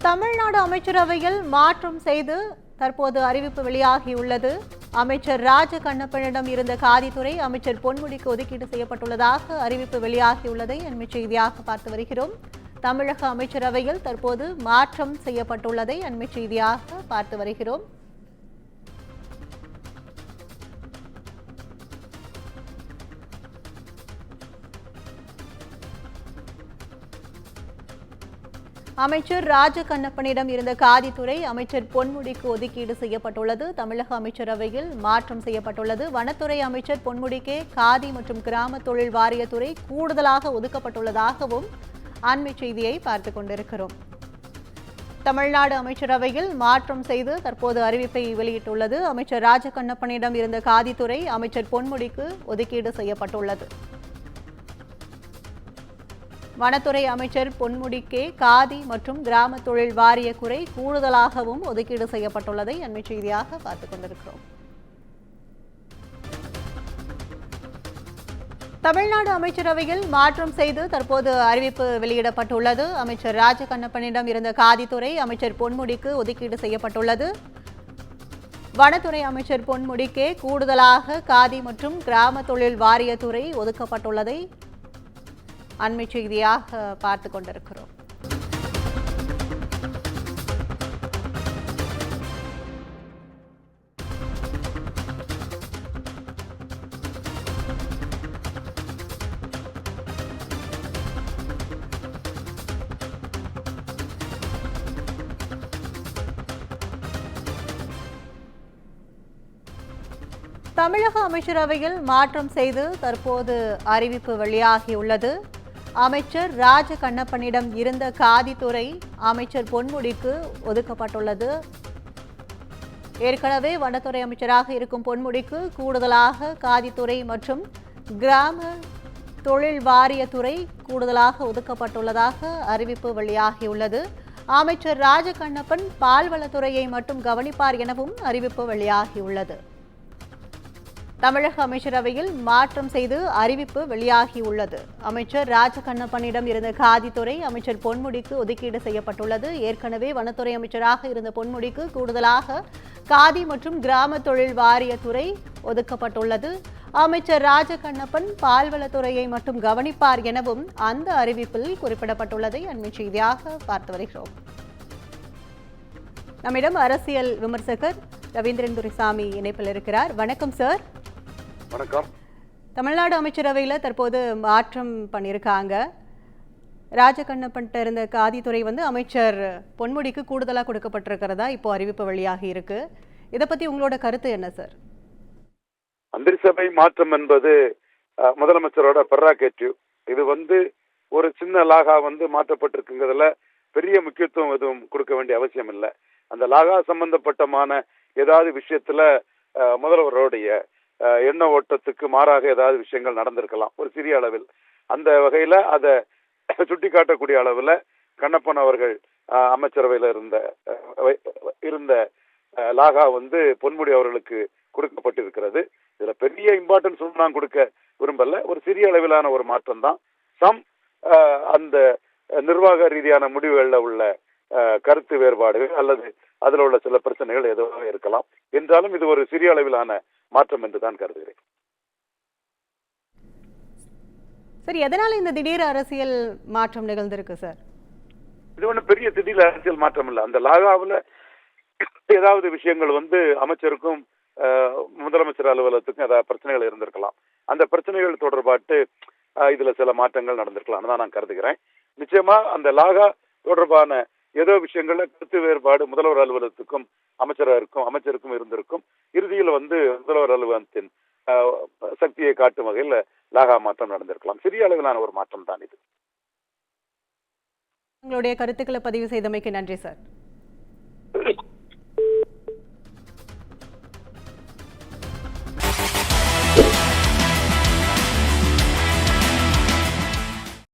தமிழ்நாடு அமைச்சரவையில் மாற்றம் செய்து தற்போது அறிவிப்பு வெளியாகியுள்ளது. அமைச்சர் ராஜ கண்ணப்பனிடம் இருந்த காதித்துறை அமைச்சர் பொன்முடிக்கு ஒதுக்கீடு செய்யப்பட்டுள்ளதாக அறிவிப்பு வெளியாகியுள்ளதை அண்மை செய்தியாக பார்த்து வருகிறோம். தமிழக அமைச்சரவையில் தற்போது மாற்றம் செய்யப்பட்டுள்ளதை அண்மை செய்தியாக பார்த்து வருகிறோம். அமைச்சர் ராஜ கண்ணப்பனிடம் இருந்த காதித்துறை அமைச்சர் பொன்முடிக்கு ஒதுக்கீடு செய்யப்பட்டுள்ளது. தமிழக அமைச்சரவையில் மாற்றம் செய்யப்பட்டுள்ளது. வனத்துறை அமைச்சர் பொன்முடிக்கே காதி மற்றும் கிராம தொழில் வாரியத்துறை கூடுதலாக ஒதுக்கப்பட்டுள்ளதாகவும் அண்மை செய்தியை பார்த்துக் கொண்டிருக்கிறோம். தமிழ்நாடு அமைச்சரவையில் மாற்றம் செய்து தற்போது அறிவிப்பை வெளியிட்டுள்ளது. அமைச்சர் ராஜ கண்ணப்பனிடம் இருந்த காதித்துறை அமைச்சர் பொன்முடிக்கு ஒதுக்கீடு செய்யப்பட்டுள்ளது. வனத்துறை அமைச்சர் பொன்முடிக்கே காதி மற்றும் கிராம தொழில் வாரிய குறை கூடுதலாகவும் ஒதுக்கீடு செய்யப்பட்டுள்ளதை அண்மை செய்தியாக பார்த்துக் கொண்டிருக்கிறோம். தமிழ்நாடு அமைச்சரவையில் மாற்றம் செய்து தற்போது அறிவிப்பு வெளியிடப்பட்டுள்ளது. அமைச்சர் ராஜ கண்ணப்பனிடம் இருந்த காதித்துறை அமைச்சர் பொன்முடிக்கு ஒதுக்கீடு செய்யப்பட்டுள்ளது. வனத்துறை அமைச்சர் பொன்முடிக்கே கூடுதலாக காதி மற்றும் கிராம தொழில் வாரியத்துறை ஒதுக்கப்பட்டுள்ளதை அண்மை செய்தியாக பார்த்துக் கொண்டிருக்கிறோம். தமிழக அமைச்சரவையில் மாற்றம் செய்து தற்போது அறிவிப்பு வெளியாகியுள்ளது. அமைச்சர் ராஜ கண்ணப்பனிடம் இருந்த காதித்துறை அமைச்சர் பொன்முடிக்கு ஒதுக்கப்பட்டுள்ளது. ஏற்கனவே வனத்துறை அமைச்சராக இருக்கும் பொன்முடிக்கு கூடுதலாக காதித்துறை மற்றும் கிராம தொழில் வாரியத்துறை கூடுதலாக ஒதுக்கப்பட்டுள்ளதாக அறிவிப்பு வெளியாகியுள்ளது. அமைச்சர் ராஜ கண்ணப்பன் பால்வளத்துறையை மட்டும் கவனிப்பார் எனவும் அறிவிப்பு வெளியாகியுள்ளது. தமிழக அமைச்சரவையில் மாற்றம் செய்து அறிவிப்பு வெளியாகியுள்ளது. அமைச்சர் ராஜ கண்ணப்பனிடம் இருந்த காதித்துறை அமைச்சர் பொன்முடிக்கு ஒதுக்கீடு செய்யப்பட்டுள்ளது. ஏற்கனவே வனத்துறை அமைச்சராக இருந்த பொன்முடிக்கு கூடுதலாக காதி மற்றும் கிராம தொழில் வாரியத்துறை ஒதுக்கப்பட்டுள்ளது. அமைச்சர் ராஜ கண்ணப்பன் பால்வளத்துறையை மட்டும் கவனிப்பார் எனவும் அந்த அறிவிப்பில் குறிப்பிடப்பட்டுள்ளதை அண்மை செய்தியாக பார்த்து வருகிறோம். நம்மிடம் அரசியல் விமர்சகர் ரவீந்திரன் துரைசாமி இணைப்பில் இருக்கிறார். வணக்கம் சார். வணக்கம். தமிழ்நாடு அமைச்சரவையில் தற்போது மாற்றம் பண்ணியிருக்காங்க. ராஜகண்ணப்பன்ட்ட இருந்த காதித்துறை அமைச்சர் பொன்முடிக்கு கூடுதலாக கொடுக்கப்பட்டிருக்கிறதா இப்போ அறிவிப்பு வெளியாகி இருக்கு. இதை பத்தி உங்களோட கருத்து என்ன சார்? மந்திரி சபை மாற்றம் என்பது முதலமைச்சரோட பெர்ராகேட்டிவ். இது ஒரு சின்ன லாகா மாற்றப்பட்டிருக்குங்கிறதுல பெரிய முக்கியத்துவம் எதுவும் கொடுக்க வேண்டிய அவசியம் இல்லை. அந்த லாகா சம்பந்தப்பட்டமான ஏதாவது விஷயத்துல முதல்வருடைய எண்ண ஓட்டத்துக்கு மாறாக ஏதாவது விஷயங்கள் நடந்திருக்கலாம் ஒரு சிறிய அளவில். அந்த வகையில அதை சுட்டி காட்டக்கூடிய அளவில் கண்ணப்பன் அவர்கள் அமைச்சரவையில் இருந்த லாகா பொன்முடி அவர்களுக்கு கொடுக்கப்பட்டிருக்கிறது. இதுல பெரிய இம்பார்ட்டன்ஸ் நான் கொடுக்க விரும்பல. ஒரு சிறிய அளவிலான ஒரு மாற்றம் தான். அந்த நிர்வாக ரீதியான முடிவுகளில் உள்ள கருத்து வேறுபாடுகள் அல்லது அதில் உள்ள சில பிரச்சனைகள் எதுவாக இருக்கலாம். என்றாலும் இது ஒரு சிறிய அளவிலான மாற்றம் என்று தான் கருதுகிறேன். சரி, எதனால இந்த திடீர் அரசியல் மாற்றம் நிகழ்ந்திருக்கு சார்? இது ஒன்றும் பெரிய திடீர் அரசியல் மாற்றம் இல்லை. அந்த லாகாவில் ஏதாவது விஷயங்கள் அமைச்சருக்கும் முதலமைச்சர் அலுவலகத்துக்கும் ஏதாவது பிரச்சனைகள் இருந்திருக்கலாம். அந்த பிரச்சனைகள் தொடர்பாட்டு இதுல சில மாற்றங்கள் நடந்திருக்கலாம் தான் நான் கருதுகிறேன். நிச்சயமா அந்த லாகா தொடர்பான ஏதோ விஷயங்கள்ல கருத்து வேறுபாடு முதல்வர் அலுவலகத்துக்கும் அமைச்சருக்கும் இருந்திருக்கும். இறுதியில் முதல்வர் அலுவலகத்தின் சக்தியை காட்டும் வகையில் லாகா மாற்றம் நடந்திருக்கலாம். சிறிய அளவிலான ஒரு மாற்றம் தான் இது. உங்களுடைய கருத்துக்களை பதிவு செய்தமைக்கு நன்றி சார்.